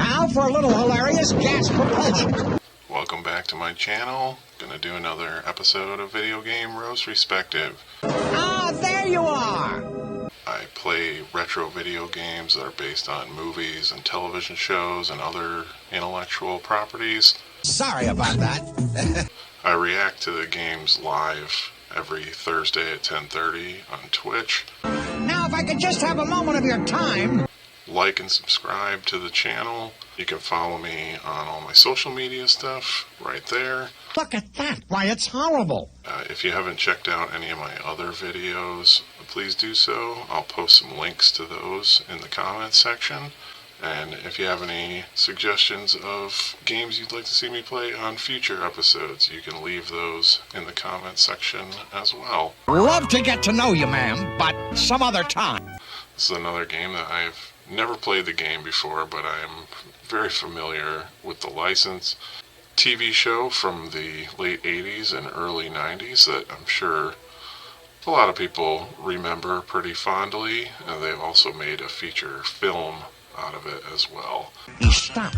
Now for a little hilarious gas propulsion. Welcome back to my channel. Gonna do another episode of Video Game Roastrespective. Ah, there you are! I play retro video games that are based on movies and television shows and other intellectual properties. Sorry about that. I react to the games live every Thursday at 10:30 on Twitch. Now if I could just have a moment of your time. Like and subscribe to the channel. You can follow me on all my social media stuff right there. Look at that. Why, it's horrible. If you haven't checked out any of my other videos, please do so. I'll post some links to those in the comments section. And if you have any suggestions of games you'd like to see me play on future episodes, you can leave those in the comments section as well. Love to get to know you, ma'am, but some other time. This is another game that I've never played the game before, but I am very familiar with the license. TV show from the late 80s and early 90s that I'm sure a lot of people remember pretty fondly, and they've also made a feature film out of it as well. He stopped.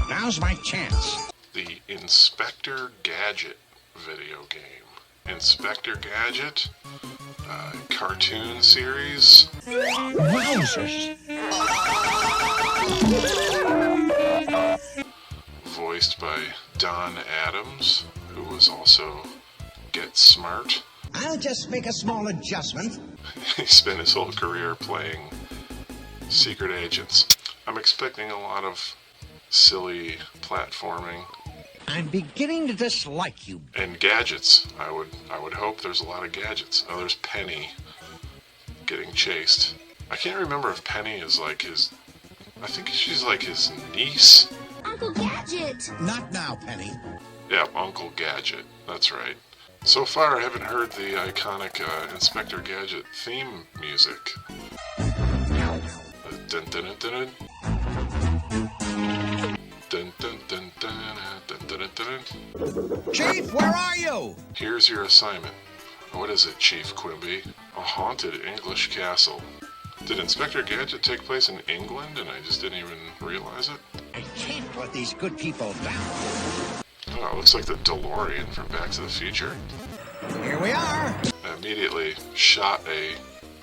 Now's my chance. The Inspector Gadget video game. Inspector Gadget, cartoon series. Wowzers. Voiced by Don Adams, who was also Get Smart. I'll just make a small adjustment. He spent his whole career playing secret agents. I'm expecting a lot of silly platforming. I'm beginning to dislike you. And gadgets. I would hope there's a lot of gadgets. Oh, there's Penny getting chased. I can't remember if Penny is like his... I think she's like his niece. Uncle Gadget! Not now, Penny. Yeah, Uncle Gadget. That's right. So far, I haven't heard the iconic Inspector Gadget theme music. Dun, dun, dun, dun, dun. Dun, dun, dun, dun, dun, dun, dun, dun. Chief, where are you? Here's your assignment. What is it, Chief Quimby? A haunted English castle. Did Inspector Gadget take place in England and I just didn't even realize it? I can't let these good people down. Oh, it looks like the DeLorean from Back to the Future. Here we are. I immediately shot a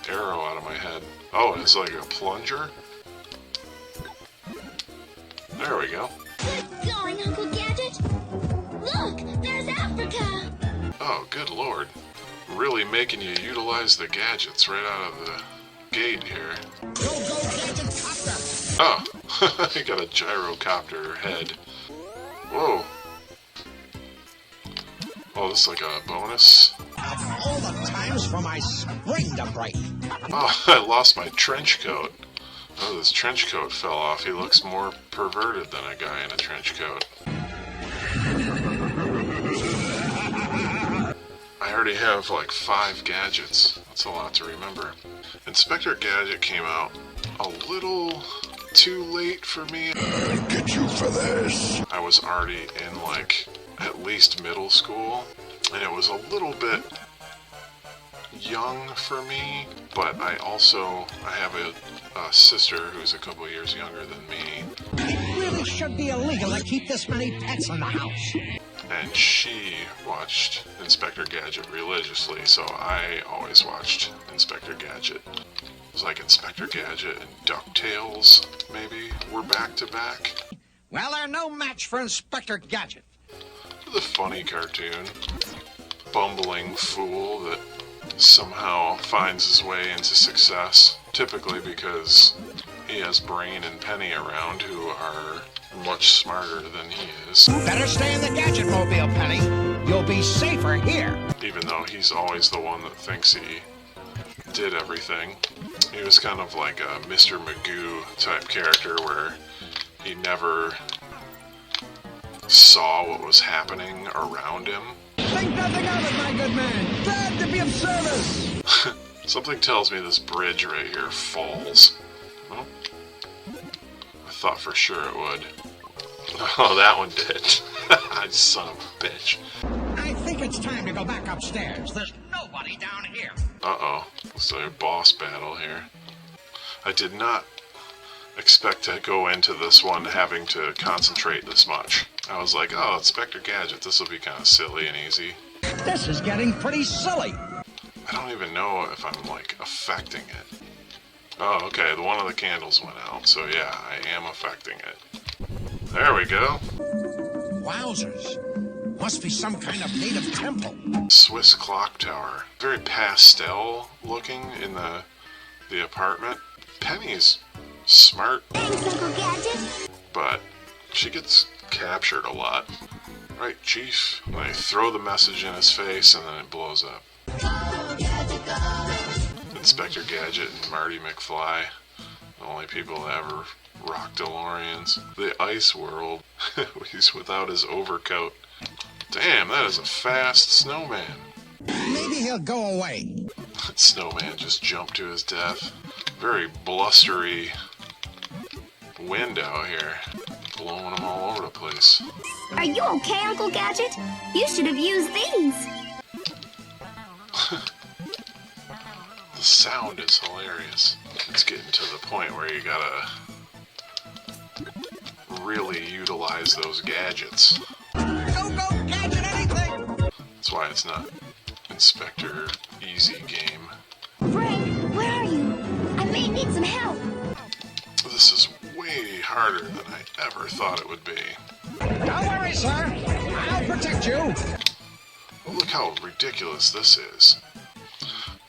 arrow out of my head. Oh, it's like a plunger? There we go. Good going, Uncle Gadget! Look, there's Africa! Oh, good lord. Really making you utilize the gadgets right out of the gate here. Go, Gadget Copter! Oh, I got a gyrocopter head. Whoa. Oh, this is like a bonus. Of all the times for my spring to break. Oh, I lost my trench coat. Oh, this trench coat fell off. He looks more perverted than a guy in a trench coat. I already have like 5 gadgets. That's a lot to remember. Inspector Gadget came out a little too late for me. I'll get you for this. I was already in like at least middle school, and it was a little bit young for me, but I have a sister who's a couple years younger than me. It really should be illegal to keep this many pets in the house. And she watched Inspector Gadget religiously, so I always watched Inspector Gadget. It was like Inspector Gadget and DuckTales, maybe, were back to back. Well, they're no match for Inspector Gadget. The funny cartoon. Bumbling fool that somehow finds his way into success, typically because he has Brain and Penny around who are much smarter than he is. Better stay in the Gadget Mobile, Penny. You'll be safer here. Even though he's always the one that thinks he did everything. He was kind of like a Mr. Magoo type character where he never saw what was happening around him. Think nothing of it, my good man. Glad to be of service. Something tells me this bridge right here falls. Well, I thought for sure it would. Oh, that one did. Son of a bitch. I think it's time to go back upstairs. There's nobody down here. Uh-oh. It's a boss battle here. I expect to go into this one having to concentrate this much. I was like, oh, Inspector Gadget, this will be kind of silly and easy. This is getting pretty silly. I don't even know if I'm, like, affecting it. Oh, okay, one of the candles went out, so yeah, I am affecting it. There we go. Wowzers. Must be some kind of native temple. Swiss clock tower. Very pastel looking in the apartment. Penny's smart, Thanks, Uncle Gadget. but she gets captured a lot. Right, Chief? And they throw the message in his face and then it blows up. Inspector Gadget and Marty McFly, the only people that ever rocked DeLoreans. The ice world, he's without his overcoat. Damn, that is a fast snowman. Maybe he'll go away. That snowman just jumped to his death. Very blustery wind out here, blowing them all over the place. Are you okay, Uncle Gadget? You should have used these. The sound is hilarious. It's getting to the point where you gotta really utilize those gadgets. Go, Gadget, anything! That's why it's not Inspector Easy Game. Brain, where are you? I may need some help. This is way harder than I ever thought it would be. Don't worry, sir. I'll protect you. Look how ridiculous this is.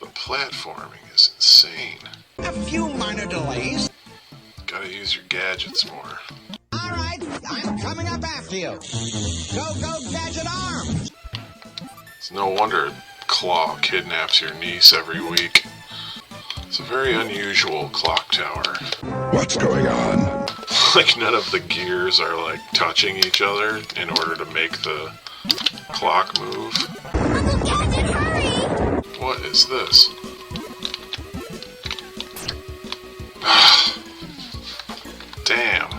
The platforming is insane. A few minor delays. Gotta use your gadgets more. All right, I'm coming up after you. Go, Gadget arms. It's no wonder Claw kidnaps your niece every week. It's a very unusual clock tower. What's going on? Like none of the gears are like touching each other in order to make the clock move. Uncle Gadget, hurry! What is this? Damn.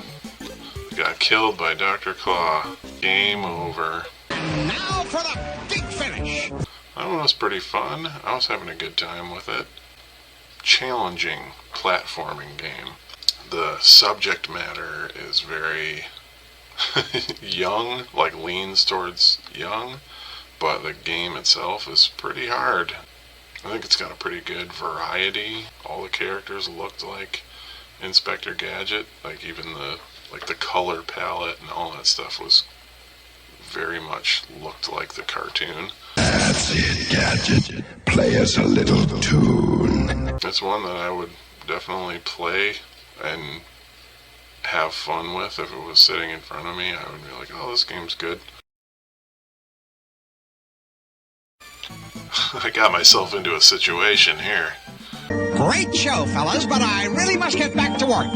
Got killed by Dr. Claw. Game over. And now for the big finish. That one was pretty fun. I was having a good time with it. Challenging platforming game. The subject matter is very young, like leans towards young, but the game itself is pretty hard. I think it's got a pretty good variety. All the characters looked like Inspector Gadget, like even the color palette and all that stuff was very much looked like the cartoon. That's it, Gadget. Play us a little tune. It's one that I would definitely play and have fun with. If it was sitting in front of me, I would be like, oh, this game's good. I got myself into a situation here. Great show, fellas, but I really must get back to work.